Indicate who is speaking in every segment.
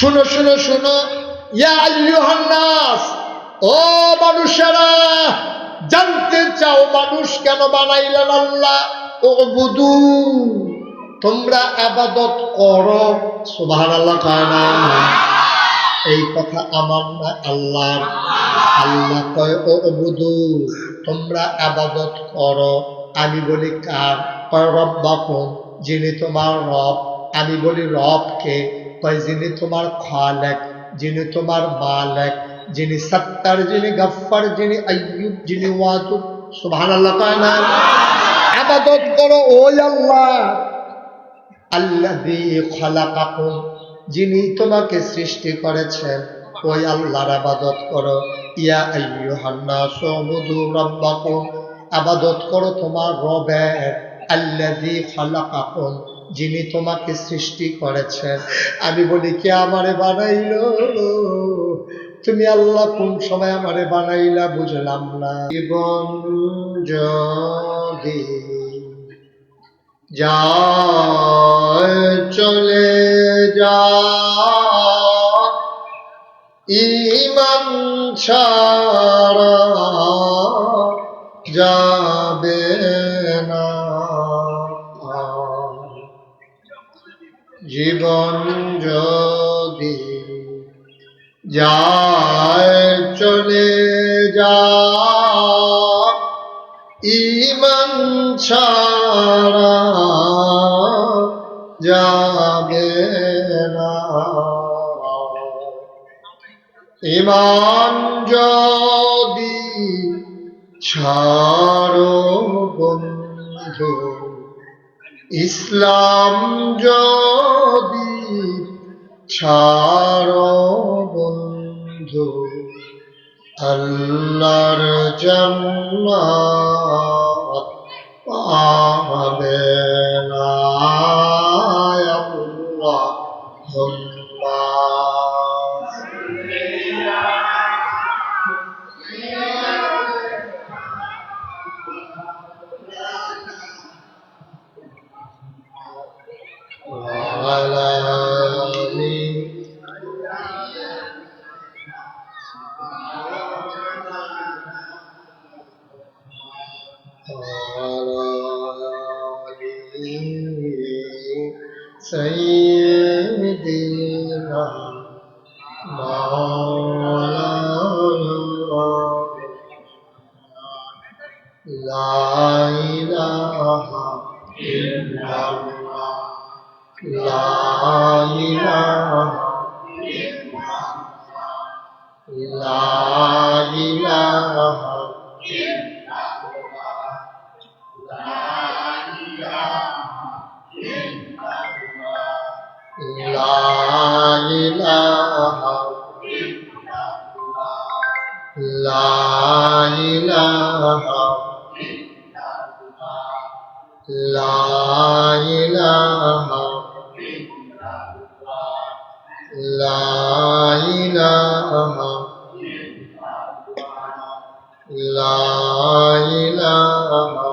Speaker 1: শুনো শুনো শুনো, ইয়া আইয়ুহান নাস, ও মানুষেরা, জানতে চাও মানুষ কেন বানাইলেন আল্লাহ? উবুদু, তোমরা ইবাদত করো। সুবহানাল্লাহ কয় না? এই কথা আমার না, আল্লাহর। আল্লাহ কয় উবুদু, তোমরা ইবাদত করো। আমি বলি কার? কয় রব্বাকুম, যিনি তোমার রব। আমি বলি রব কে? কয় যিনি তোমার খালেক, যিনি তোমার মালিক, যিনি সত্তার, যিনি গফফার, যিনি আইয়ুব, যিনি ওয়াদুদ। সুবহানাল্লাহ কয় না? ইবাদত করো ওই আল্লাহ। আল্লাযী খালাকাকুম, যিনি তোমাকে সৃষ্টি করেছেন, ওই আল্লাহর ইবাদত করো। ইয়া আইয়ুহান নাস উবুদু রাব্বাকুম, ইবাদত করো তোমার রবের। আল্লাযী খালাকাকুম, যিনি তোমাকে সৃষ্টি করেছেন। আমি বলি কে আমারে বানাইলো? তুমি আল্লাহ কোন সময় আমারে বানাইলা বুঝলাম না। জীবন যদি যায় চলে যা, ঈমান ছাড়া যাবে না। জীবন যদি যায় চলে যা, ঈমান ছাড়া যাবে না। ঈমান যদি ছাড়ো বন্ধু, ইসলাম যদি ছাড়ো বন্ধু, আল্লাহর জান্নাত পাবে না। আল্লাহুম্মা আলা আলি সাইয়্যিদিনা মাওলানা লা ইলাহা ইল্লাল্লাহ, লা ইলাহা লা ইলাহা লা ইলাহা লা ইলাহা লা ইলাহা লা ইলাহা লা ইলাহা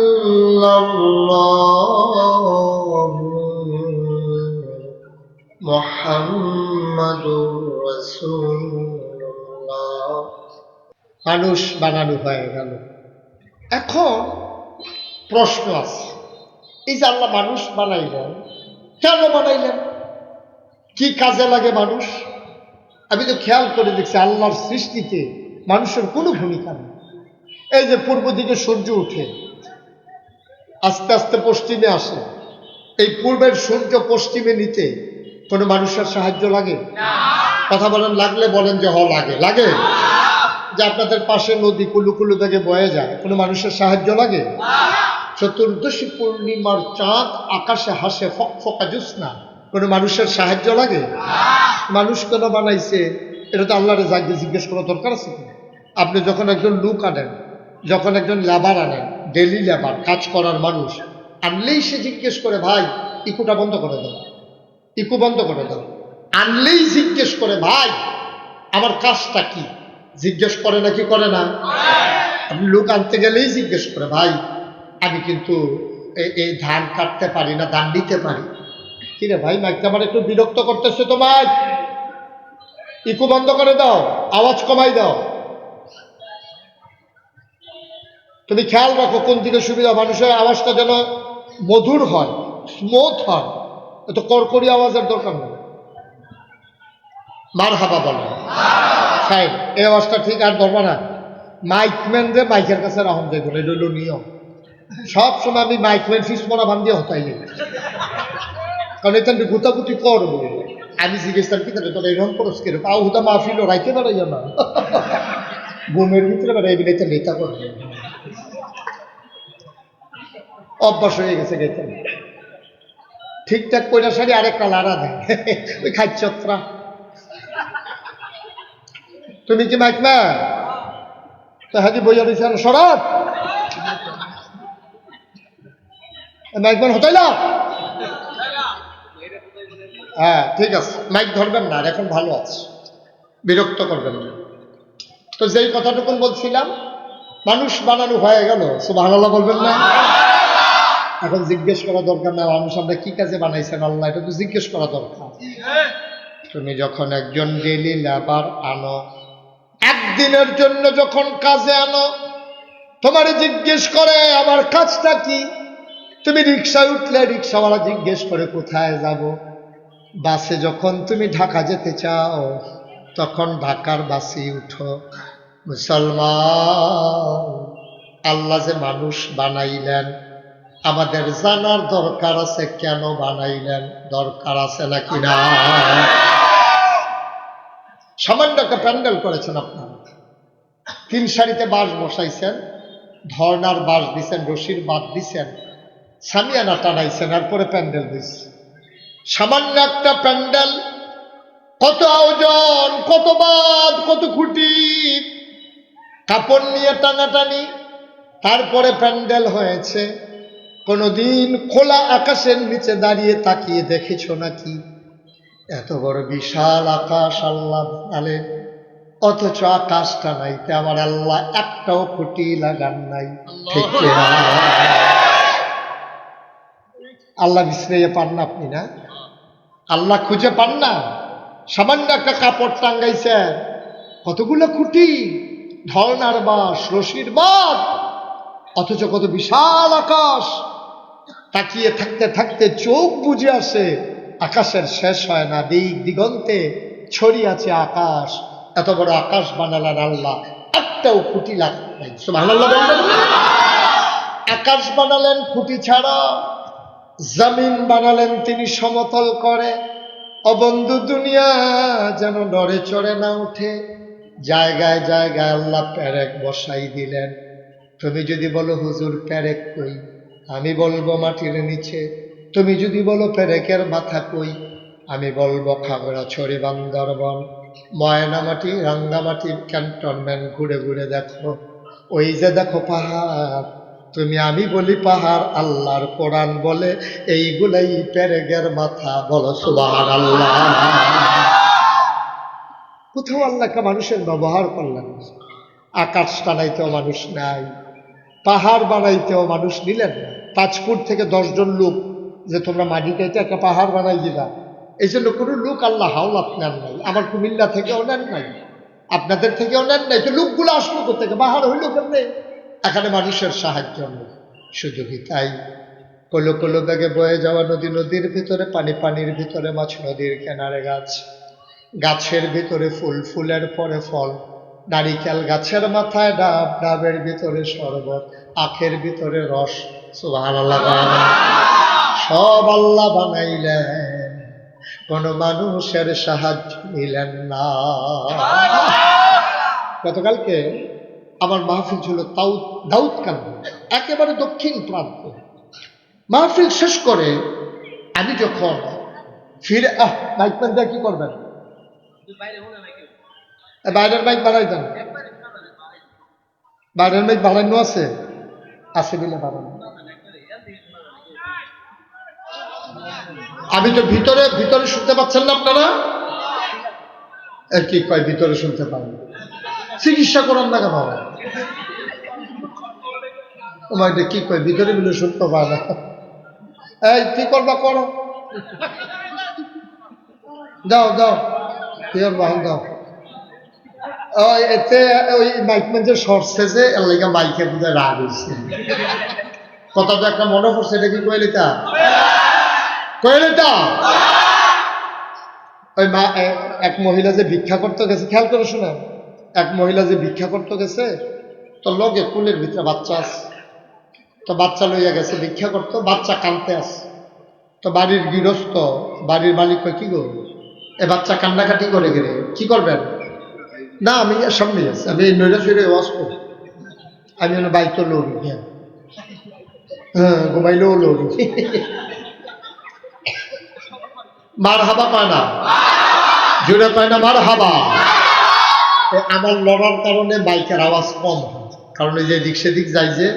Speaker 1: ইল্লাল্লাহ মুহাম্মাদুর রাসূলুল্লাহ। মানুষ বানানো হয়ে গেল। এখন প্রশ্ন আছে, এই যে আল্লাহ মানুষ বানাইলেন, কেন বানাইলেন? কি কাজে লাগে মানুষ? আমি তো খেয়াল করে দেখছি আল্লাহর সৃষ্টিতে মানুষের কোনো ভূমিকা নেই। এই যে পূর্ব দিকে সূর্য উঠে আস্তে আস্তে পশ্চিমে আসে, এই পূর্বের সূর্য পশ্চিমে নিতে কোনো মানুষের সাহায্য লাগে? কথা বলেন, লাগলে বলেন যে হ লাগে। লাগে? যে আপনাদের পাশে নদী কুলু কুলু থেকে বয়ে যায়, কোনো মানুষের সাহায্য লাগে? চতুর্দশী পূর্ণিমার চাঁদ আকাশে হাসে ফকফকা জ্যোৎস্না, কোনো মানুষের সাহায্য লাগে? মানুষ কেন বানাইছে এটা তো আল্লাহরে জাগিয়ে জিজ্ঞেস করা দরকার আছে। আপনি যখন একজন লোক আনেন, যখন একজন লেবার আনেন, ডেলি লেবার, কাজ করার মানুষ আনলেই সে জিজ্ঞেস করে, ভাই ইকুটা বন্ধ করে দাও, ইকু বন্ধ করে দাও। আনলেই জিজ্ঞেস করে, ভাই আমার কাজটা কি? জিজ্ঞেস করে নাকি করে না? আপনি লোক আনতে গেলেই জিজ্ঞেস করে, ভাই আমি কিন্তু এই ধান কাটতে পারি না, ধান দিতে পারি। কিরে ভাই, মাইকটা আমার একটু বিরক্ত করতেছে তো, মাইক ইকো বন্ধ করে দাও, আওয়াজ কমাই দাও। তুমি খেয়াল রাখো কোন দিকে সুবিধা, মানুষের আওয়াজটা যেন মধুর হয়, স্মুথ হয়, এত কড়কড়ি আওয়াজের দরকার নেই। মারহাবা বলো, ফাইন, এই আওয়াজটা ঠিক। আর ধরবা না মাইকম্যানদের মাইকের কাছে রাহন যাইব না, এটা হইল নিয়ম। সবসময় আমি মাইকম্যান ফিসমরা বান দিয়ে হতাই নেই, কারণ এটা গুতাগুতি করবো। আমি জিজ্ঞেস কি তোরা এরকম করস কিরকম, আও হুতা মাহফিল রাইতে বেড়াইয়া না, ঘুমের ভিতরে বেড়াইবি না, নেতা করবে। অভ্যাস হয়ে গেছে গেতে ঠিকঠাক কইরা সারি আরেকটা লাড়া দেয়, ওই খাচ্ছত্রা। তুমি কি মাইকম্যান? তো হাজি বইয়া দিয়েছেন সরাব মাইকম্যান হতাইলা? হ্যাঁ ঠিক আছে, মাইক ধরবেন না, এখন ভালো আছে, বিরক্ত করবেন না। তো যেই কথাটুকু বলছিলাম, মানুষ বানানো হয়ে গেল, সুবহানাল্লাহ বলবেন না? এখন জিজ্ঞেস করা দরকার না মানুষ আমরা কি কাজে বানাইছেন আল্লাহ, এটা তো জিজ্ঞেস করা দরকার। তুমি যখন একজন ডেইলি লেবার আনো, একদিনের জন্য যখন কাজে আনো, তোমারে জিজ্ঞেস করে আমার কাজটা কি। তুমি রিক্সায় উঠলে রিক্সাওয়ালা জিজ্ঞেস করে কোথায় যাব। বাসে যখন তুমি ঢাকা যেতে চাও, তখন ঢাকার বাসে উঠো। মুসলমান, আল্লাহ যে মানুষ বানাইলেন, আমাদের জানার দরকার আছে কেন বানাইলেন, দরকার আছে নাকি না? সামান্য একটা প্যান্ডেল করেছেন আপনারা, 3 সারিতে বাঁশ বসাইছেন, ধর্নার বাঁশ দিছেন, রশির বাদ দিছেন, সামিয়ানা টানাইছেন, আর পরে প্যান্ডেল দিচ্ছে। সামান্য একটা প্যান্ডেল, কত আয়োজন, কত বাদ, কত খুঁটি, কাপড় নিয়ে টানাটানি, তারপরে প্যান্ডেল হয়েছে। কোনদিন খোলা আকাশের নিচে দাঁড়িয়ে তাকিয়ে দেখেছ নাকি? এত বড় বিশাল আকাশ আল্লাহ বানালেন, অথচ আকাশটা নাইতে আমার আল্লাহ একটাও খুঁটি লাগান নাই, ঠিক না? আল্লাহ বিশ্রাইয়ে পান না আপনি, না আল্লাহ খুঁজে পান না? সামান্য একটা কাপড় টাঙ্গাইছে, কতগুলো খুঁটি, ধর্নার বাঁশ, রশির বাঁধ, অথচ কত বিশাল আকাশ। তাকিয়ে থাকতে থাকতে চোখ বুঝে আসে, আকাশের শেষ হয় না, দিক দিগন্তে ছড়িয়ে আছে আকাশ। এত বড় আকাশ বানালেন আল্লাহ, একটাও খুঁটি লাগে নাই। সুবহানাল্লাহ বলবেন না? আকাশ বানালেন খুঁটি ছাড়া, জমিন বানালেন তিনি সমতল করে। অবন্ধু দুনিয়া যেন নড়ে চড়ে না উঠে, জায়গায় জায়গায় আল্লাহ পেরেক বসাই দিলেন। তুমি যদি বলো হুজুর পেরেক কই, আমি বলবো মাটির নিচে। তুমি যদি বলো পেরেকের মাথা কই, আমি বলবো খাগড়াছড়ি, বান্দরবন, ময়নামাটি, রাঙ্গামাটি, ক্যান্টনমেন্ট ঘুরে ঘুরে দেখো, ওই যে দেখো পাহাড়। আমি বলি পাহাড়, আল্লাহর কোরআন বলে এইগুলাই পেরেকের মাথা। বলো সুবহানাল্লাহ। কোথাও আল্লাহকে মানুষের ব্যবহার করলেন। আকাশ টানাইতেও মানুষ নাই, পাহাড় বানাইতেও মানুষ নিলেন না। তাজপুর থেকে 10 জন লোক যে তোমরা মাটি কাইতে একটা পাহাড় বানাই দিবা, এই জন্য কোনো লোক আল্লাহ হাওলাত নেন নাই। আমার কুমিল্লা থেকেও নেন নাই, আপনাদের থেকেও নেন নাই। তো লোকগুলো আসলো কোথেকে? পাহাড় হইল কেমনে? এখানে মানুষের সাহায্য নেই। শুধু কি তাই? কলো কলো বেগে বয়ে যাওয়া নদী, নদীর ভিতরে পানি, পানির ভিতরে মাছ, নদীর কিনারে গাছ, গাছের ভিতরে ফুল, ফুলের পরে ফল, নারিকেল গাছের মাথায় ডাব, ডাবের ভিতরে শরবত, আখের ভিতরে রস। সুবহানাল্লাহ। সব আল্লাহ বানাইলেন, কোন মানুষের সাহায্য নিলেন না। গতকালকে আমার মাহফিল ছিল দাউদকান্দি, একেবারে দক্ষিণ প্রান্ত। মাহফিল শেষ করে আমি যখন ফিরে, মাইকম্যান দিয়ে কি করবেন? বাইরের মাইক বাড়াই দেন, বাইরের মাইক বাড়ানো আছে, আছে বলে বাড়ানো। আমি তো ভিতরে ভিতরে শুনতে পাচ্ছেন না আপনারা? কি কয় ভিতরে শুনতে পারেন? চিকিৎসা করান না কেন? তোমার এটা কি কয় ভিতরে মিলে শুনতে পায় না। এই কি করবা করো, দাও দাও কি করবা দাও। ওই এতে ওই মাইক মেঞ্জে সরছে যে এর লেগে মাইকে বুঝে রাগ হয়েছে। কথা তো একটা মনে পড়ছে, এটা কি কইলিতা কইলিতা। ওই মা এক মহিলা যে ভিক্ষা করতে গেছে, খেয়াল করে শোনা, এক মহিলা যে ভিক্ষা করতে গেছে, তো লগে কুলের ভিতরে বাচ্চা আছে, তো বাচ্চা লইয়া গেছে ভিক্ষা করতো, বাচ্চা কানতে আছে। তো বাড়ির গৃহস্থ, বাড়ির মালিক কি করবো, এ বাচ্চা কান্নাকাটি করে গেলে কি করবেন? না আমি সামনে আছি, আমি নৈরা ফিরে ওয়াজ করি, আমি বাইতো লড়ি, হ্যাঁ হ্যাঁ ঘুমাইলেও লড়ি। মার হাবা পায় না, জুড়ে পায় না মার হাবা। আমার লড়ার কারণে বাইকের আওয়াজ কম হয়, কারণ এই যে দিক সেদিক যাই যে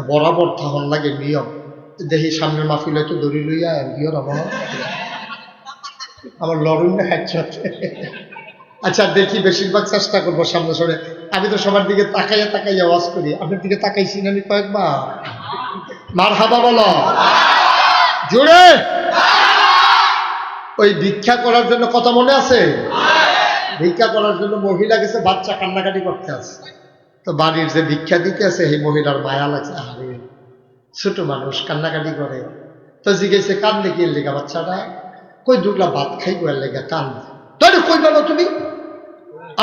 Speaker 1: বরাবর থাহন লাগে নিয়ম। দেখি সামনের মাহফিল হয়তো দড়ি লইয়া বিয়র আমার লড়ুন না খাচ্ছে। আচ্ছা দেখি, বেশিরভাগ চেষ্টা করবো সামনে সরে। আমি তো সবার দিকে তাকাইয়া তাকাইয়া আওয়াজ করি, আপনার দিকে তাকাইছি না আমি কয়েকবার। মার হাবা বলো জোরে। ওই ভিক্ষা করার জন্য কথা মনে আছে? ভিক্ষা করার জন্য মহিলা গেছে, বাচ্চা কান্নাকাটি করতে আছে। তো বাড়ির যে ভিক্ষা দিতে আছে এই মহিলার মায়া লাগছে, আরে ছোট মানুষ কান্নাকাটি করে। তো জিজ্ঞেসে কান্দে কি লেগা বাচ্চাটা? কই দুগলা ভাত খাই গোয়ার লেগা কান্দে। তাহলে কই বলো তুমি,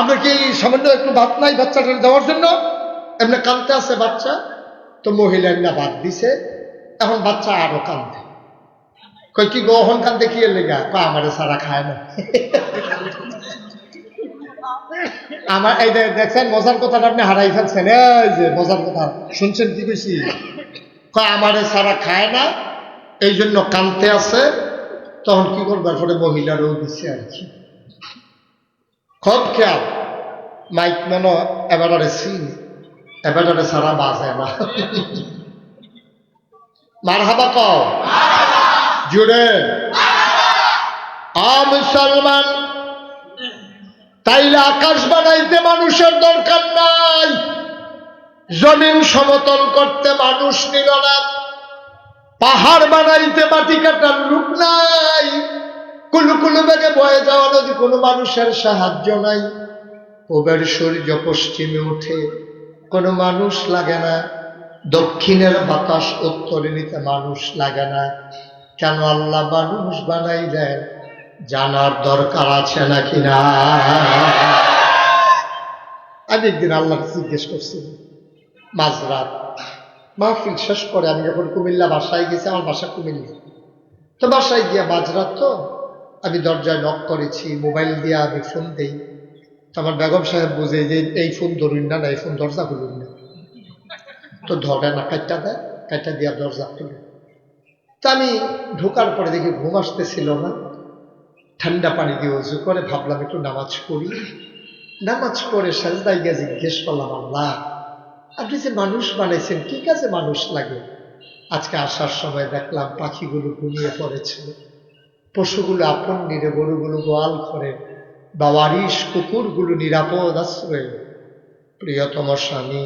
Speaker 1: আমরা কি সামান্য একটু ভাত নাই বাচ্চাটা দেওয়ার জন্য? এমনি কান্দতে আছে বাচ্চা। তো মহিলা না ভাত দিছে, এখন বাচ্চা আরো কান্দে। কই কি গহন কান্দে কি লেগা? কয় আমারে সারা খায় না। আমার এই দেখছেন মজার কথাটা আপনি হারাই ফেলছেন। এই যে মজার কথা শুনছেন কি কইছি? কয় আমারে সারা খায় না, এই জন্য কানতে আছে। তখন কি করবার পরে মহিলারও দিছে আর কি। খুব খেয়াল, মাইক মেনো এবারে সিন এবারে সারা বাজে না। মার হাবা কও জুড়ে। মুসলমান, তাইলে আকাশ বানাইতে মানুষের দরকার নাই, জমিন সমতল করতে মানুষ নিল না, পাহাড় বানাইতে মাটি কাটার লোক নাই, কুলু কুলু বেগে বয়ে যাওয়া নদী কোনো মানুষের সাহায্য নাই, পূবের সূর্য পশ্চিমে উঠে কোনো মানুষ লাগে না, দক্ষিণের বাতাস উত্তরে নিতে মানুষ লাগে না। কেন আল্লাহ মানুষ বানাইলেন জানার দরকার আছে নাকি না? আমি একদিন আল্লাহ জিজ্ঞেস করছি, মাঝরাত মাহফিল শেষ করে আমি যখন কুমিল্লা বাসায় গেছি, আমার বাসা কুমিল্লা, তো বাসায় গিয়া মাঝরাত, তো আমি দরজায় নক করেছি, মোবাইল দিয়ে আমি ফোন দেই। তো আমার বেগম সাহেব বুঝে যে এই ফোন ধরুন না, এই ফোন দরজা খুলুন না। তো ধরে না, কাইটা দেয়, কাইটা দিয়া দরজা খুলে। তো আমি ঢোকার পরে দেখি ঘুম আসতেছিল না, ঠান্ডা পানি দিয়ে উজু করে ভাবলাম একটু নামাজ পড়ি। নামাজ পড়ে সাজদায় গিয়ে জিজ্ঞেস করলাম, আল্লাহ আপনি যে মানুষ বানাইছেন কি কাজে মানুষ লাগে? আজকে আসার সময় দেখলাম পাখিগুলো ঘুমিয়ে পড়েছিল, পশুগুলো আপন নিরে, গরুগুলো গোয়াল করে, বাওয়ারিশ কুকুরগুলো নিরাপদ আশ্রয়ে, প্রিয়তম স্বামী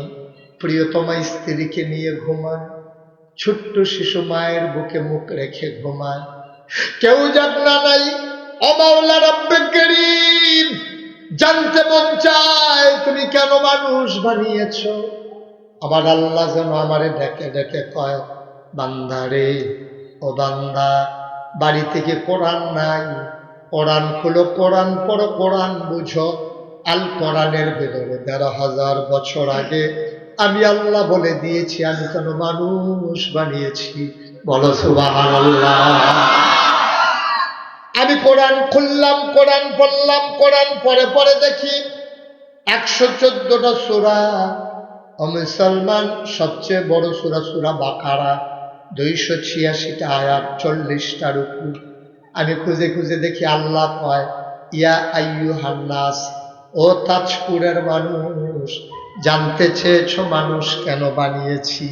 Speaker 1: প্রিয়তমা স্ত্রীকে নিয়ে ঘুমায়, ছোট্ট শিশু মায়ের বুকে মুখ রেখে ঘুমায়, কেউ জাগনা নাই। ও মাওলা রব্বে করিম, জানতে মন চায় তুমি কেন মানুষ বানিয়েছ। আমার আল্লাহ যেন আমারে ডেকে ডেকে কয়, বান্দারে ও বান্দা, বাড়ি থেকে কোরআন নাই, কোরআন খুলো, কোরআন পড়ো, কোরআন বুঝো। আল কোরআনের ভেতরে ১৩,০০০ বছর আগে আমি আল্লাহ বলে দিয়েছি আমি কেন মানুষ বানিয়েছি। বলো সুবহানাল্লাহ। আমি কোরআন খুললাম, কোরআন পড়লাম, কোরআন পড়ে পড়ে দেখি ১১৪টা সূরা। ও মুসলমান, সবচেয়ে বড় সূরা সূরা বাকারা, ২৮৬টা আয়াত, ৪০টা রুকু। আমি খুঁজে খুঁজে দেখি আল্লাহ কয়, ইয়া আইয়ুহান নাস, ও তাজপুরের মানুষ, জানতে চেয়েছ মানুষ কেন বানিয়েছি?